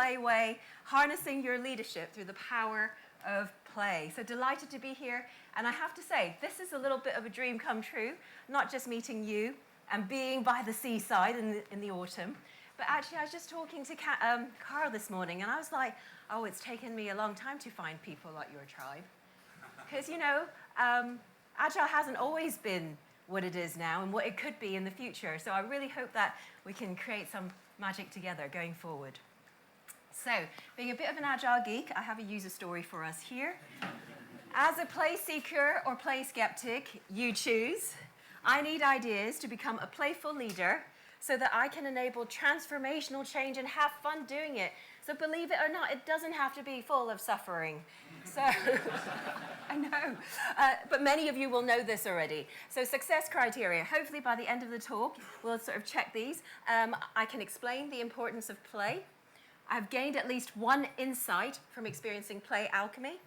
play way, harnessing your leadership through the power of play. So delighted to be here. And I have to say, this is a little bit of a dream come true, not just meeting you and being by the seaside in the autumn, but actually I was just talking to Carl this morning, and I was like, oh, it's taken me a long time to find people like your tribe. Because, Agile hasn't always been what it is now and what it could be in the future. So I really hope that we can create some magic together going forward. So, being a bit of an Agile geek, I have a user story for us here. As a play seeker or play skeptic, you choose. I need ideas to become a playful leader so that I can enable transformational change and have fun doing it. So believe it or not, it doesn't have to be full of suffering. So, I know, but many of you will know this already. So success criteria, hopefully by the end of the talk, we'll sort of check these. I can explain the importance of play. I've gained at least one insight from experiencing play alchemy.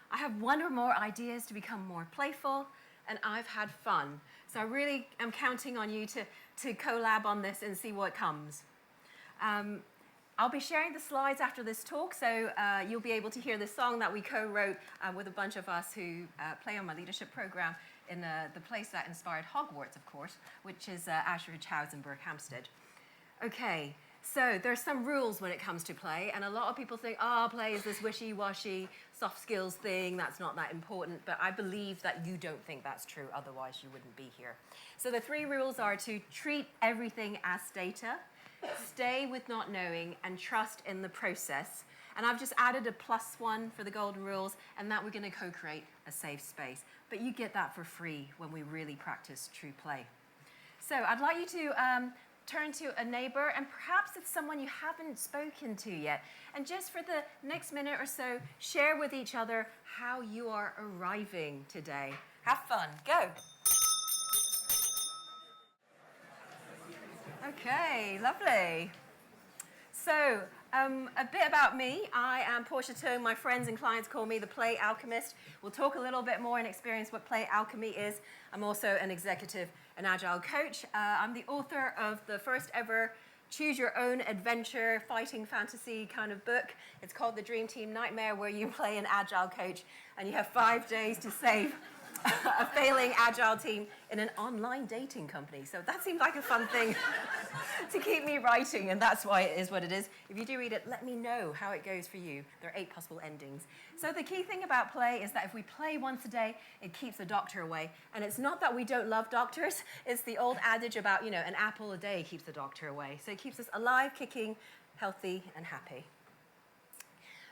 I have one or more ideas to become more playful, and I've had fun. So I really am counting on you to collab on this and see what comes. I'll be sharing the slides after this talk, so you'll be able to hear the song that we co-wrote with a bunch of us who play on my leadership program in the place that inspired Hogwarts, of course, which is Ashridge House in Berkhamsted. Okay, so there's some rules when it comes to play, and a lot of people think, oh, play is this wishy-washy soft skills thing, that's not that important, but I believe that you don't think that's true, otherwise you wouldn't be here. So the 3 rules are to treat everything as data, stay with not knowing, and trust in the process. And I've just added a +1 for the golden rules, and that we're going to co-create a safe space. But you get that for free when we really practice true play. So I'd like you to turn to a neighbor, and perhaps it's someone you haven't spoken to yet. And just for the next minute or so, share with each other how you are arriving today. Have fun. Go. Okay, lovely. So, a bit about me. I am Portia Tung. My friends and clients call me the Play Alchemist. We'll talk a little bit more and experience what Play Alchemy is. I'm also an executive and agile coach. I'm the author of the first ever choose your own adventure fighting fantasy kind of book. It's called The Dream Team Nightmare, where you play an agile coach and you have 5 days to save a failing agile team in an online dating company. So that seemed like a fun thing to keep me writing, and that's why it is what it is. If you do read it, let me know how it goes for you. There are 8 possible endings. So the key thing about play is that if we play once a day, it keeps the doctor away. And it's not that we don't love doctors. It's the old adage about, an apple a day keeps the doctor away. So it keeps us alive, kicking, healthy, and happy.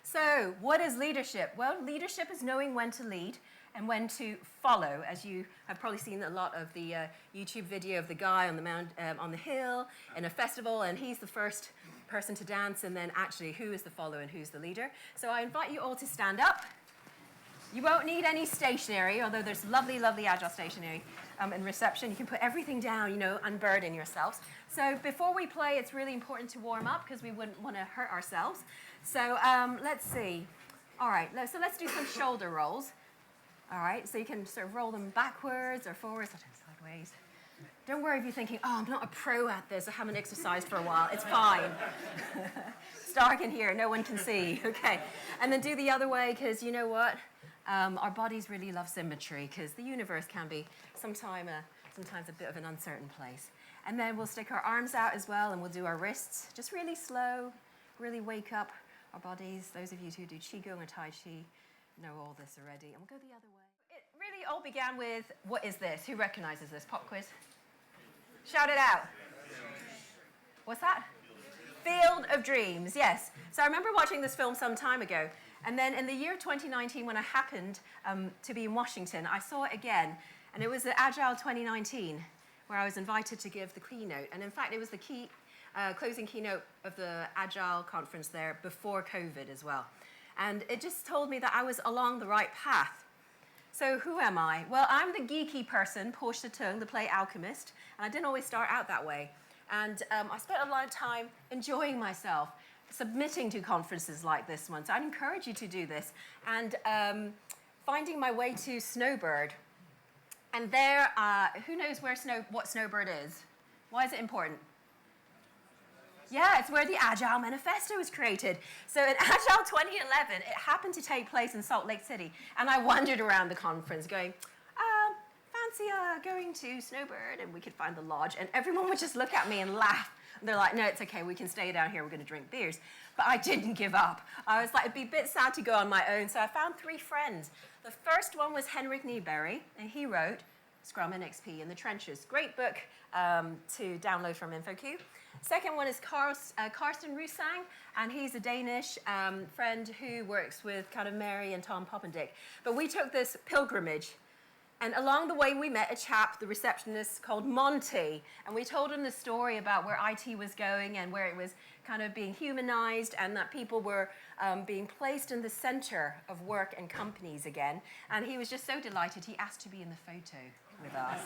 So what is leadership? Well, leadership is knowing when to lead and when to follow, as you have probably seen a lot of the YouTube video of the guy on the hill in a festival, and he's the first person to dance, and then actually who is the follower and who's the leader. So I invite you all to stand up. You won't need any stationery, although there's lovely, lovely agile stationery in reception. You can put everything down, unburden yourselves. So before we play, it's really important to warm up because we wouldn't want to hurt ourselves. So let's see. All right, so let's do some shoulder rolls. All right, so you can sort of roll them backwards or forwards, sometimes sideways. Don't worry if you're thinking, oh, I'm not a pro at this, I haven't exercised for a while. It's fine. It's dark in here, no one can see. Okay, and then do the other way, because you know what? Our bodies really love symmetry, because the universe can be sometimes a bit of an uncertain place. And then we'll stick our arms out as well, and we'll do our wrists, just really slow, really wake up our bodies. Those of you who do Qigong or Tai Chi know all this already, and we'll go the other way. It really all began with, what is this? Who recognizes this? Pop quiz? Shout it out. What's that? Field of Dreams, yes. So I remember watching this film some time ago, and then in the year 2019, when I happened to be in Washington, I saw it again, and it was the Agile 2019, where I was invited to give the keynote, and in fact, it was the closing keynote of the Agile conference there before COVID as well. And it just told me that I was along the right path. So who am I? Well, I'm the geeky person, Portia Tung, the Play Alchemist, and I didn't always start out that way. And I spent a lot of time enjoying myself, submitting to conferences like this one. So I'd encourage you to do this. And finding my way to Snowbird. And there, who knows what Snowbird is? Why is it important? Yeah, it's where the Agile Manifesto was created. So in Agile 2011, it happened to take place in Salt Lake City. And I wandered around the conference going, fancy going to Snowbird, and we could find the lodge. And everyone would just look at me and laugh. And they're like, no, it's okay, we can stay down here, we're going to drink beers. But I didn't give up. I was like, it'd be a bit sad to go on my own. So I found 3 friends. The first one was Henrik Nieberry, and he wrote Scrum and XP in the Trenches. Great book to download from InfoQ. Second one is Karsten Rusang, and he's a Danish friend who works with kind of Mary and Tom Poppendick. But we took this pilgrimage, and along the way we met a chap, the receptionist, called Monty, and we told him the story about where IT was going and where it was kind of being humanized and that people were being placed in the center of work and companies again. And he was just so delighted, he asked to be in the photo with us.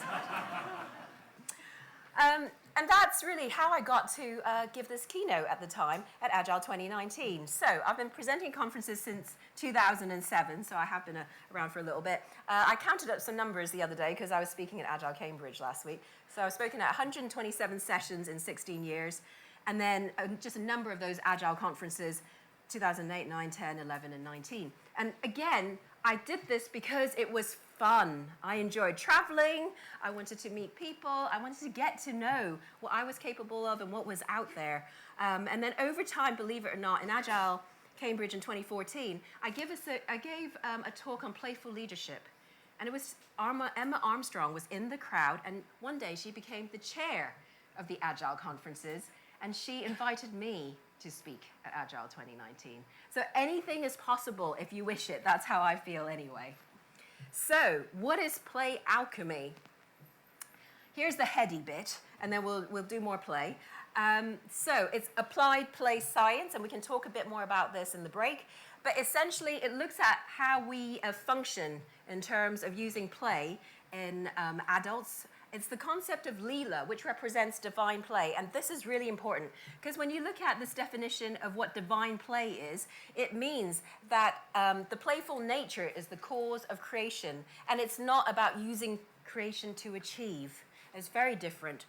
And that's really how I got to give this keynote at the time at Agile 2019. So I've been presenting conferences since 2007, so I have been around for a little bit. I counted up some numbers the other day because I was speaking at Agile Cambridge last week. So I've spoken at 127 sessions in 16 years, and then just a number of those Agile conferences, 2008, 9, 10, 11, and 19. And again, I did this because it was fun. I enjoyed traveling. I wanted to meet people. I wanted to get to know what I was capable of and what was out there. And then over time, believe it or not, in Agile Cambridge in 2014, I gave a talk on playful leadership. And it was Emma Armstrong was in the crowd, and one day she became the chair of the Agile conferences, and she invited me to speak at Agile 2019. So anything is possible if you wish it. That's how I feel anyway. So what is play alchemy? Here's the heady bit, and then we'll do more play. So it's applied play science, and we can talk a bit more about this in the break. But essentially, it looks at how we function in terms of using play in adults. It's the concept of Leela, which represents divine play. And this is really important, because when you look at this definition of what divine play is, it means that the playful nature is the cause of creation. And it's not about using creation to achieve. It's very different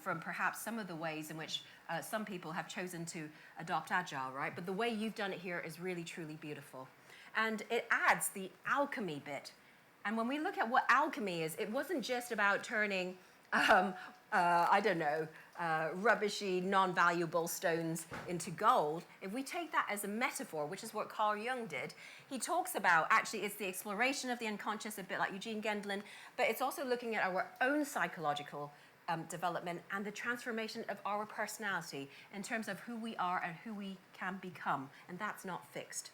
from perhaps some of the ways in which some people have chosen to adopt Agile, right? But the way you've done it here is really, truly beautiful. And it adds the alchemy bit. And when we look at what alchemy is, it wasn't just about turning, rubbishy, non-valuable stones into gold. If we take that as a metaphor, which is what Carl Jung did, he talks about, actually, it's the exploration of the unconscious, a bit like Eugene Gendlin, but it's also looking at our own psychological development and the transformation of our personality in terms of who we are and who we can become, and that's not fixed.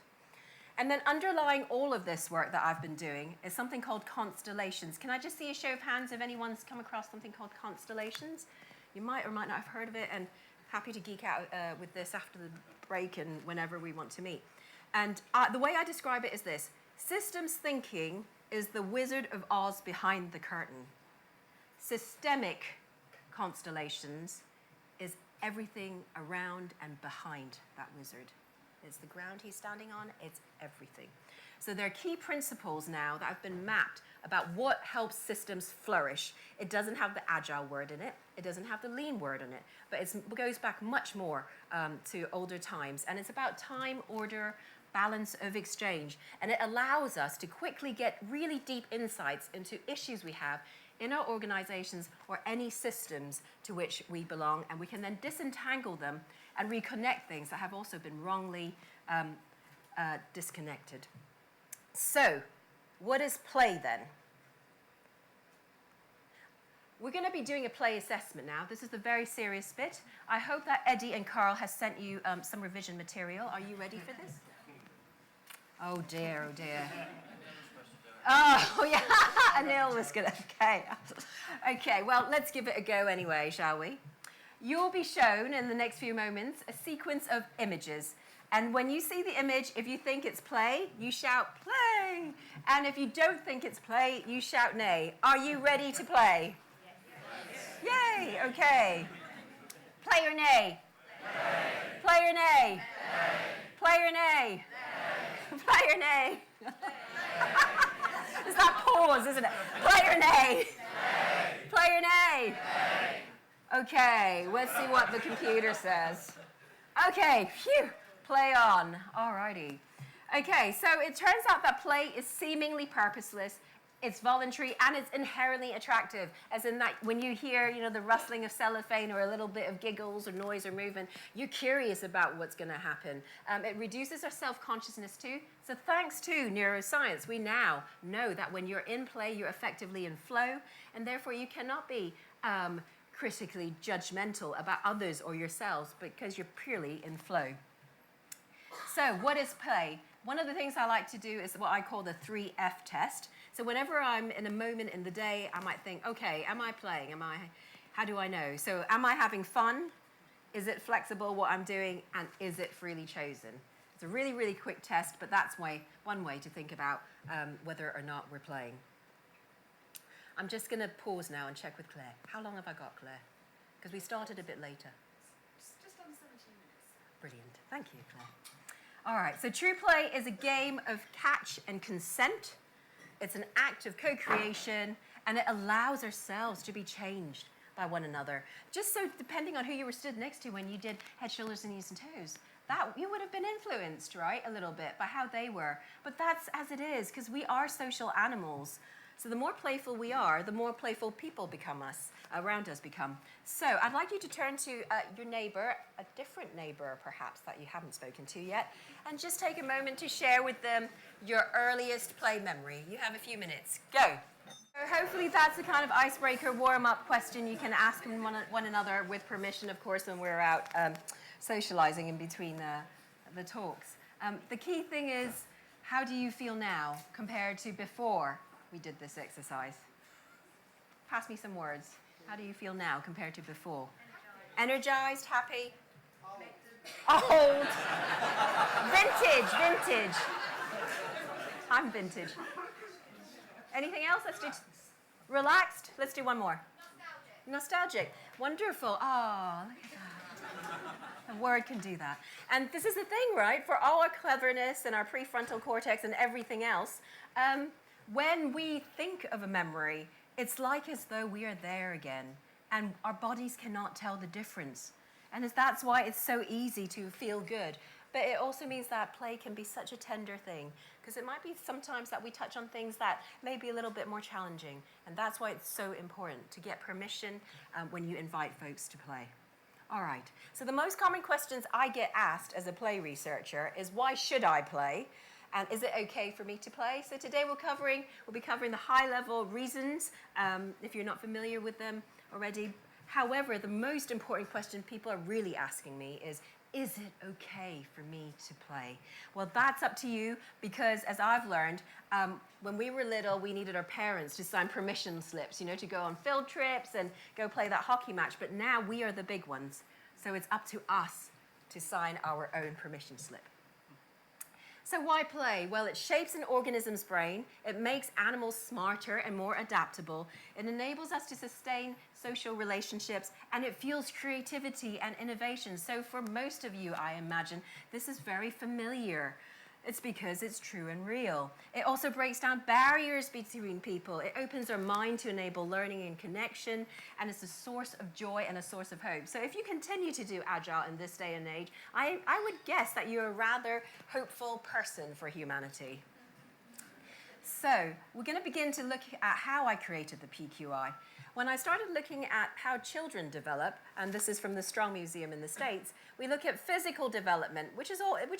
And then underlying all of this work that I've been doing is something called constellations. Can I just see a show of hands if anyone's come across something called constellations? You might or might not have heard of it, and happy to geek out with this after the break and whenever we want to meet. And the way I describe it is this: systems thinking is the Wizard of Oz behind the curtain. Systemic constellations is everything around and behind that wizard. It's the ground he's standing on, it's everything. So there are key principles now that have been mapped about what helps systems flourish. It doesn't have the Agile word in it, it doesn't have the Lean word in it, but it goes back much more to older times. And it's about time, order, balance of exchange. And it allows us to quickly get really deep insights into issues we have in our organizations or any systems to which we belong, and we can then disentangle them and reconnect things that have also been wrongly disconnected. So, what is play then? We're going to be doing a play assessment now. This is the very serious bit. I hope that Eddie and Carl has sent you some revision material. Are you ready for this? Oh dear, oh dear. Oh, yeah, Anil was good. Okay. Okay, well, let's give it a go anyway, shall we? You'll be shown in the next few moments a sequence of images. And when you see the image, if you think it's play, you shout play. And if you don't think it's play, you shout nay. Are you ready to play? Yes. Yay, okay. Play or nay? Play or nay? Play or nay? Play or nay? It's that pause, isn't it? Play or nay? Play or nay? Okay, let's see what the computer says. Okay, phew, play on. Alrighty. Okay, so it turns out that play is seemingly purposeless, it's voluntary, and it's inherently attractive, as in that when you hear, the rustling of cellophane or a little bit of giggles or noise or movement, you're curious about what's going to happen. It reduces our self-consciousness too. So thanks to neuroscience, we now know that when you're in play, you're effectively in flow, and therefore you cannot be critically judgmental about others or yourselves because you're purely in flow. So what is play? One of the things I like to do is what I call the 3F test. So whenever I'm in a moment in the day, I might think, okay, am I playing? How do I know? So am I having fun? Is it flexible what I'm doing? And is it freely chosen? It's a really, really quick test, but that's one way to think about whether or not we're playing. I'm just going to pause now and check with Claire. How long have I got, Claire? Because we started a bit later. Just under 17 minutes. Brilliant. Thank you, Claire. All right, so true play is a game of catch and consent. It's an act of co-creation, and it allows ourselves to be changed by one another. Just so depending on who you were stood next to when you did head, shoulders, and knees and toes, that you would have been influenced, right, a little bit by how they were. But that's as it is, because we are social animals. So the more playful we are, the more playful people around us become. So I'd like you to turn to your neighbor, a different neighbor perhaps that you haven't spoken to yet, and just take a moment to share with them your earliest play memory. You have a few minutes. Go. So hopefully that's a kind of icebreaker, warm-up question you can ask one another with permission, of course, when we're out socializing in between the talks. The key thing is, how do you feel now compared to before we did this exercise? Pass me some words. How do you feel now compared to before? Energized, happy? Old. Vintage. I'm vintage. Anything else? Let's do relaxed. Let's do one more. Nostalgic. Wonderful. Oh, look at that. A word can do that. And this is the thing, right? For all our cleverness and our prefrontal cortex and everything else, when we think of a memory, it's like as though we are there again, and our bodies cannot tell the difference. And that's why it's so easy to feel good. But it also means that play can be such a tender thing, because it might be sometimes that we touch on things that may be a little bit more challenging. And that's why it's so important to get permission when you invite folks to play. All right, so the most common questions I get asked as a play researcher is, why should I play? And is it okay for me to play? So today we'll be covering the high-level reasons, if you're not familiar with them already. However, the most important question people are really asking me is it okay for me to play? Well, that's up to you, because as I've learned, when we were little, we needed our parents to sign permission slips, to go on field trips and go play that hockey match. But now we are the big ones. So it's up to us to sign our own permission slip. So why play? Well, it shapes an organism's brain, it makes animals smarter and more adaptable, it enables us to sustain social relationships, and it fuels creativity and innovation. So for most of you, I imagine, this is very familiar. It's because it's true and real. It also breaks down barriers between people. It opens our mind to enable learning and connection, and it's a source of joy and a source of hope. So if you continue to do Agile in this day and age, I would guess that you're a rather hopeful person for humanity. So we're going to begin to look at how I created the PQI. When I started looking at how children develop, and this is from the Strong Museum in the States, we look at physical development, which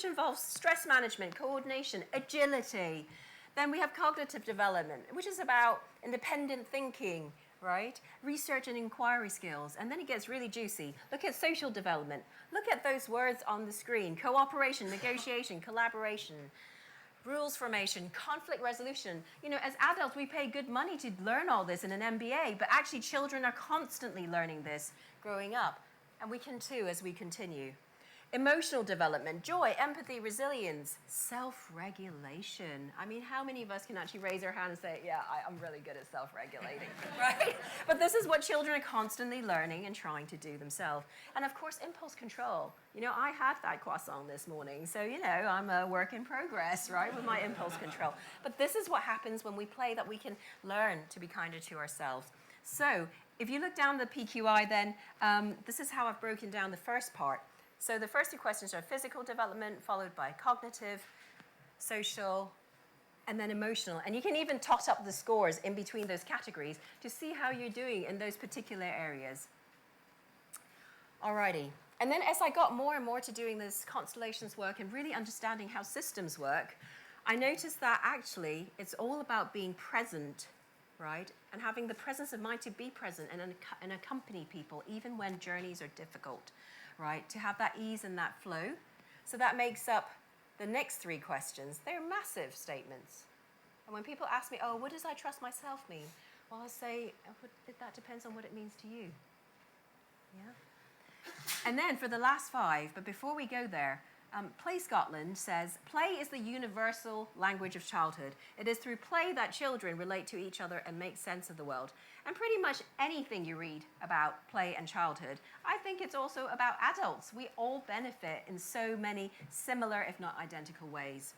involves stress management, coordination, agility. Then we have cognitive development, which is about independent thinking, right? Research and inquiry skills. And then it gets really juicy. Look at social development. Look at those words on the screen: cooperation, negotiation, collaboration, rules formation, conflict resolution. As adults, we pay good money to learn all this in an MBA, but actually children are constantly learning this growing up. And we can too as we continue. Emotional development, joy, empathy, resilience, self-regulation. I mean, how many of us can actually raise our hand and say, yeah, I'm really good at self-regulating, right? But this is what children are constantly learning and trying to do themselves. And of course, impulse control. I had that croissant this morning, so, I'm a work in progress, right, with my impulse control. But this is what happens when we play, that we can learn to be kinder to ourselves. So if you look down the PQI, then this is how I've broken down the first part. So the first two questions are physical development, followed by cognitive, social, and then emotional. And you can even tot up the scores in between those categories to see how you're doing in those particular areas. Alrighty. And then as I got more and more to doing this constellations work and really understanding how systems work, I noticed that actually it's all about being present, right? And having the presence of mind to be present and accompany people even when journeys are difficult, right? To have that ease and that flow. So that makes up the next three questions. They're massive statements. And when people ask me, oh, what does I trust myself mean? Well, I'll say, that depends on what it means to you. Yeah? And then for the last five, but before we go there, Play Scotland says, play is the universal language of childhood. It is through play that children relate to each other and make sense of the world. And pretty much anything you read about play and childhood, I think it's also about adults. We all benefit in so many similar, if not identical ways.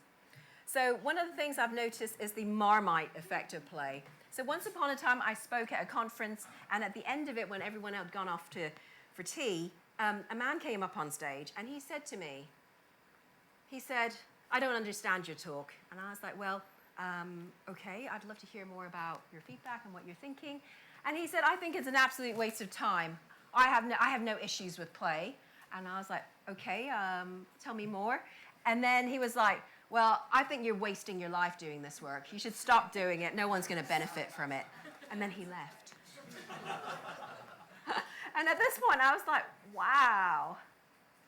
So one of the things I've noticed is the Marmite effect of play. So once upon a time, I spoke at a conference, and at the end of it, when everyone had gone off for tea, a man came up on stage, and he said to me, he said, I don't understand your talk. And I was like, well, okay, I'd love to hear more about your feedback and what you're thinking. And he said, I think it's an absolute waste of time. I have no issues with play. And I was like, okay, tell me more. And then he was like, well, I think you're wasting your life doing this work. You should stop doing it. No one's going to benefit from it. And then he left. And at this point, I was like, wow,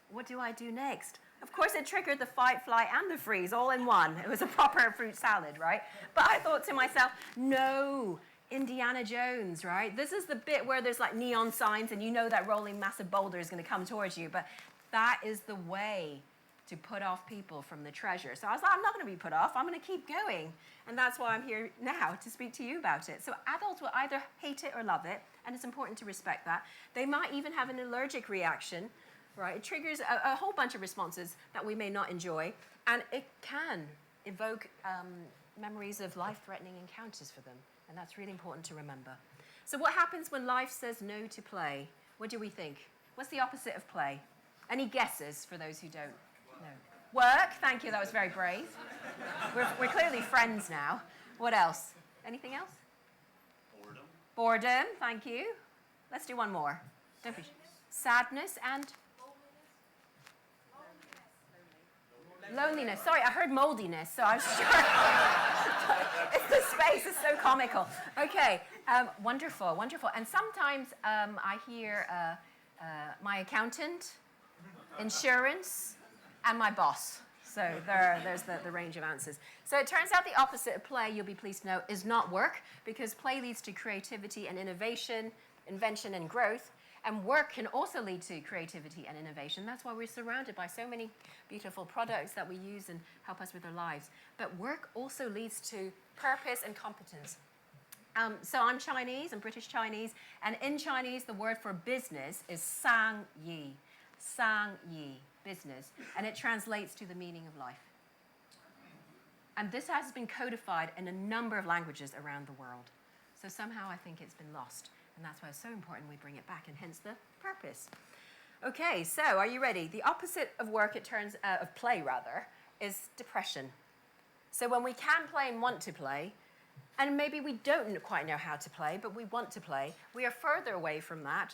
what do I do next? Of course, it triggered the fight, flight, and the freeze all in one. It was a proper fruit salad, right? But I thought to myself, no, Indiana Jones, right? This is the bit where there's like neon signs and you know that rolling massive boulder is going to come towards you. But that is the way to put off people from the treasure. So I was like, I'm not going to be put off. I'm going to keep going. And that's why I'm here now to speak to you about it. So adults will either hate it or love it, and it's important to respect that. They might even have an allergic reaction. Right? It triggers a whole bunch of responses that we may not enjoy, and it can evoke memories of life-threatening encounters for them, and that's really important to remember. So what happens when life says no to play? What do we think? What's the opposite of play? Any guesses for those who don't know? Work. Thank you. That was very brave. We're clearly friends now. What else? Anything else? Boredom. Boredom. Thank you. Let's do one more. Don't be sadness and loneliness. Sorry, I heard moldiness, so I was sure. It's the space. It's so comical. Okay, wonderful, wonderful. And sometimes I hear my accountant, insurance, and my boss. So there's the range of answers. So it turns out the opposite of play, you'll be pleased to know, is not work, because play leads to creativity and innovation, invention and growth. And work can also lead to creativity and innovation. That's why we're surrounded by so many beautiful products that we use and help us with our lives. But work also leads to purpose and competence. So I'm Chinese, I'm British Chinese, and in Chinese, the word for business is sang yi. Sang yi, business. And it translates to the meaning of life. And this has been codified in a number of languages around the world. So somehow I think it's been lost. And that's why it's so important we bring it back, and hence the purpose. Okay, so are you ready? The opposite of work, of play rather, is depression. So when we can play and want to play, and maybe we don't quite know how to play, but we want to play, we are further away from that,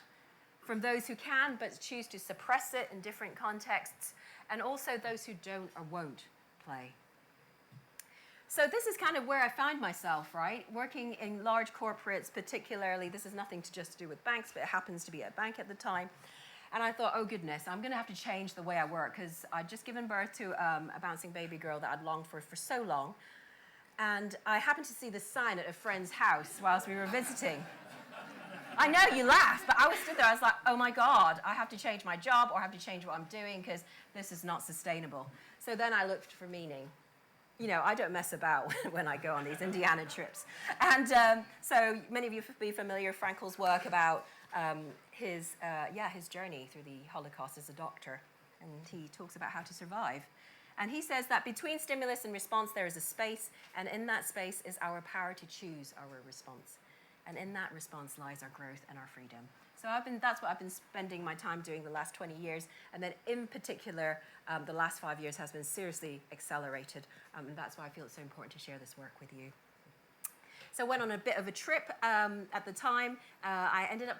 from those who can but choose to suppress it in different contexts, and also those who don't or won't play. So this is kind of where I find myself, right? Working in large corporates, particularly, this is nothing to just do with banks, but it happens to be at a bank at the time. And I thought, oh goodness, I'm going to have to change the way I work, because I'd just given birth to a bouncing baby girl that I'd longed for so long. And I happened to see the sign at a friend's house whilst we were visiting. I know, you laugh, but I was stood there, I was like, oh my God, I have to change my job, or I have to change what I'm doing, because this is not sustainable. So then I looked for meaning. You know, I don't mess about when I go on these Indiana trips. And so many of you will be familiar with Frankel's work about his journey through the Holocaust as a doctor. And he talks about how to survive. And he says that between stimulus and response, there is a space. And in that space is our power to choose our response. And in that response lies our growth and our freedom. So that's what I've been spending my time doing the last 20 years. And then in particular, the last 5 years has been seriously accelerated. And that's why I feel it's so important to share this work with you. So I went on a bit of a trip at the time. I ended up,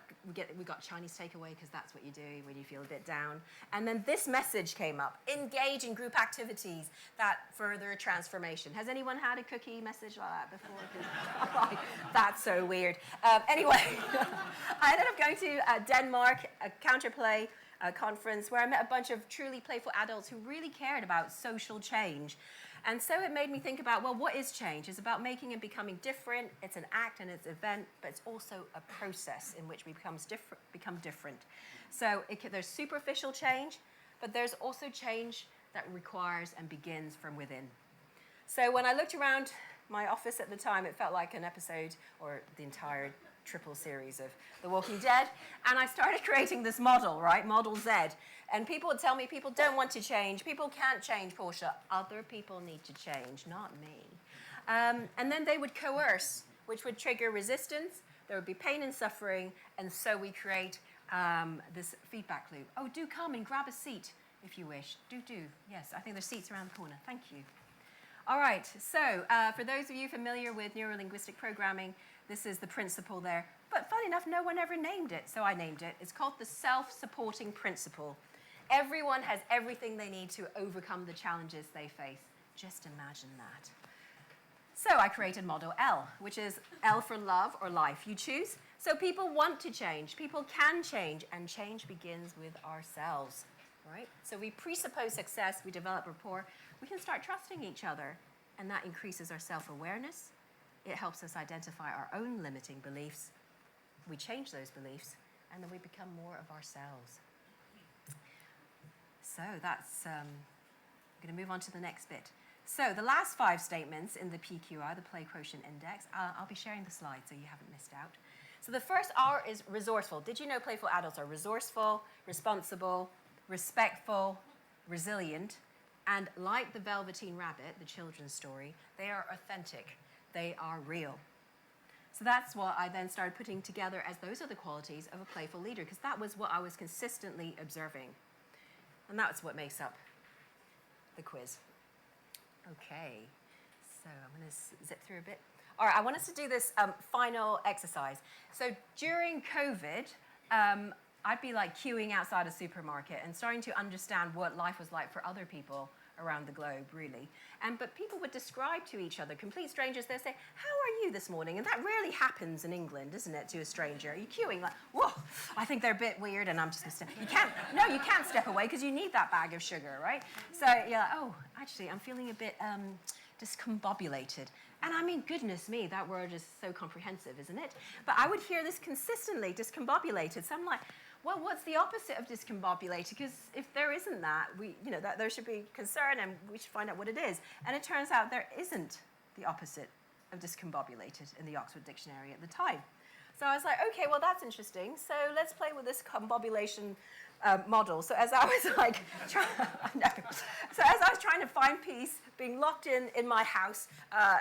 we got Chinese takeaway because that's what you do when you feel a bit down. And then this message came up: engage in group activities that further transformation. Has anyone had a cookie message like that before? That's so weird. Anyway, I ended up going to Denmark, a counterplay conference where I met a bunch of truly playful adults who really cared about social change. And so it made me think about, well, what is change? It's about making and becoming different. It's an act and it's an event, but it's also a process in which we become different. So there's superficial change, but there's also change that requires and begins from within. So when I looked around my office at the time, it felt like an episode or the entire triple series of The Walking Dead. And I started creating this model, right? Model Z. And people would tell me people don't want to change. People can't change, Portia. Other people need to change, not me. And then they would coerce, which would trigger resistance. There would be pain and suffering. And so we create this feedback loop. Oh, do come and grab a seat if you wish. Do. Yes, I think there's seats around the corner. Thank you. All right, so for those of you familiar with neuro-linguistic programming, this is the principle there. But funny enough, no one ever named it, so I named it. It's called the self-supporting principle. Everyone has everything they need to overcome the challenges they face. Just imagine that. So I created model L, which is L for love or life. You choose. So people want to change. People can change, and change begins with ourselves, right? So we presuppose success. We develop rapport. We can start trusting each other, and that increases our self-awareness. It helps us identify our own limiting beliefs. We change those beliefs, and then we become more of ourselves. So that's, I'm going to move on to the next bit. So the last 5 statements in the PQI, the Play Quotient Index, I'll be sharing the slides so you haven't missed out. So the first R is resourceful. Did you know playful adults are resourceful, responsible, respectful, resilient, and like the Velveteen Rabbit, the children's story, they are authentic. They are real. So that's what I then started putting together as those are the qualities of a playful leader, because that was what I was consistently observing. And that's what makes up the quiz. Okay, so I'm going to zip through a bit. All right, I want us to do this final exercise. So during COVID, I'd be like queuing outside a supermarket and starting to understand what life was like for other people around the globe, really. But people would describe to each other, complete strangers, they'd say, "How are you this morning?" And that rarely happens in England, isn't it, to a stranger? You're queuing like, "Whoa, I think they're a bit weird and I'm just gonna step." You can't step away because you need that bag of sugar, right? So you're like, "Oh, actually, I'm feeling a bit discombobulated." And I mean, goodness me, that word is so comprehensive, isn't it? But I would hear this consistently, discombobulated. So I'm like, well, what's the opposite of discombobulated? Because if there isn't that, that there should be concern and we should find out what it is. And it turns out there isn't the opposite of discombobulated in the Oxford Dictionary at the time. So I was like, okay, well, that's interesting. So let's play with this combobulation model. So as I was like, trying to find peace, being locked in my house,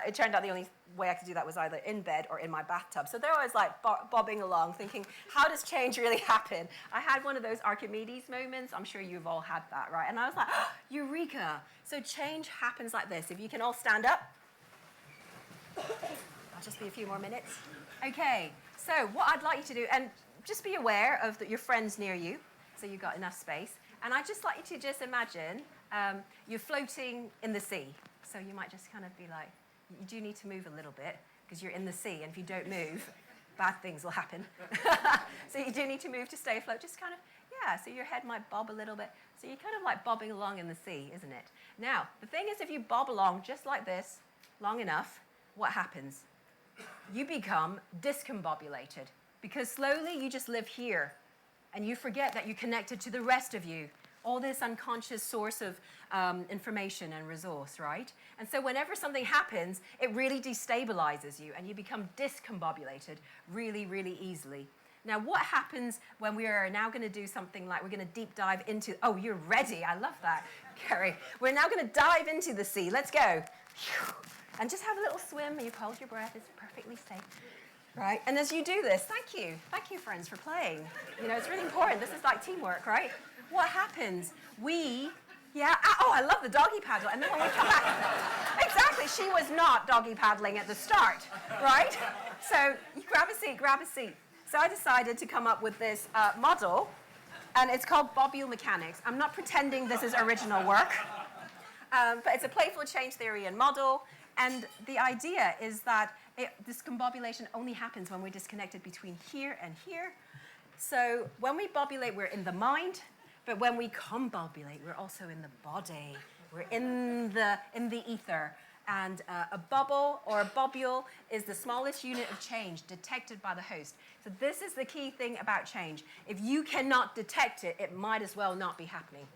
it turned out the only way I could do that was either in bed or in my bathtub. So there I was like bobbing along, thinking, how does change really happen? I had one of those Archimedes moments. I'm sure you've all had that, right? And I was like, oh, eureka! So change happens like this. If you can all stand up. I'll just be a few more minutes. Okay, so what I'd like you to do, and just be aware of your friends near you, so you've got enough space. And I'd just like you to just imagine you're floating in the sea. So you might just kind of be like, you do need to move a little bit because you're in the sea, and if you don't move, bad things will happen. So you do need to move to stay afloat. Just kind of, so your head might bob a little bit. So you're kind of like bobbing along in the sea, isn't it? Now, the thing is, if you bob along just like this long enough, what happens? You become discombobulated because slowly you just live here and you forget that you're connected to the rest of you, all this unconscious source of information and resource, right? And so whenever something happens, it really destabilizes you and you become discombobulated really, really easily. Now, what happens when we are now going to do something like we're going to deep dive into, oh, you're ready. I love that, Kerry. We're now going to dive into the sea. Let's go. And just have a little swim. You hold your breath. It's perfectly safe. Right, and as you do this, thank you friends for playing. You know, it's really important. This is like teamwork, right? What happens? I love the doggy paddle. And then when we come back, exactly, she was not doggy paddling at the start, right? So you grab a seat. So I decided to come up with this model, and it's called bobule mechanics. I'm not pretending this is original work, but it's a playful change theory and model. And the idea is that discombobulation only happens when we're disconnected between here and here. So when we bobulate, we're in the mind, but when we combobulate, we're also in the body. We're in the ether. And a bubble or a bobule is the smallest unit of change detected by the host. So this is the key thing about change. If you cannot detect it, it might as well not be happening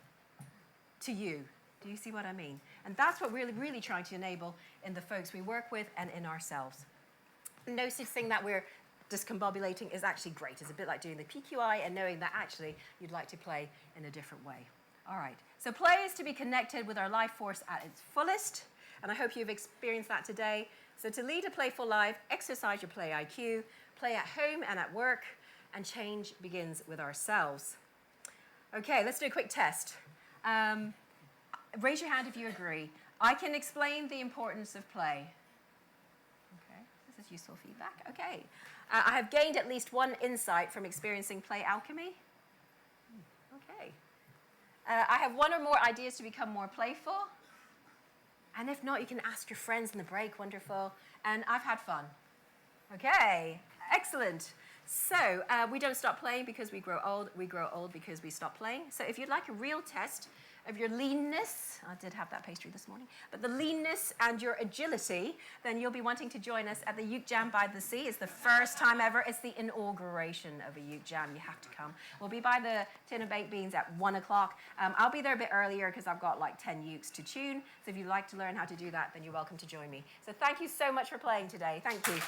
to you. Do you see what I mean? And that's what we're really trying to enable in the folks we work with and in ourselves. Noticing that we're discombobulating is actually great. It's a bit like doing the PQI and knowing that actually you'd like to play in a different way. All right, so play is to be connected with our life force at its fullest, and I hope you've experienced that today. So to lead a playful life, exercise your play IQ, play at home and at work, and change begins with ourselves. Okay, let's do a quick test. Raise your hand if you agree. I can explain the importance of play. Okay, this is useful feedback. Okay. I have gained at least one insight from experiencing play alchemy. Okay. I have one or more ideas to become more playful. And if not, you can ask your friends in the break. Wonderful. And I've had fun. Okay, excellent. So we don't stop playing because we grow old. We grow old because we stop playing. So if you'd like a real test of your leanness, I did have that pastry this morning, but the leanness and your agility, then you'll be wanting to join us at the Uke Jam by the Sea. It's the first time ever. It's the inauguration of a Uke Jam. You have to come. We'll be by the Tin of Baked Beans at 1 o'clock. I'll be there a bit earlier because I've got like 10 ukes to tune. So if you'd like to learn how to do that, then you're welcome to join me. So thank you so much for playing today. Thank you.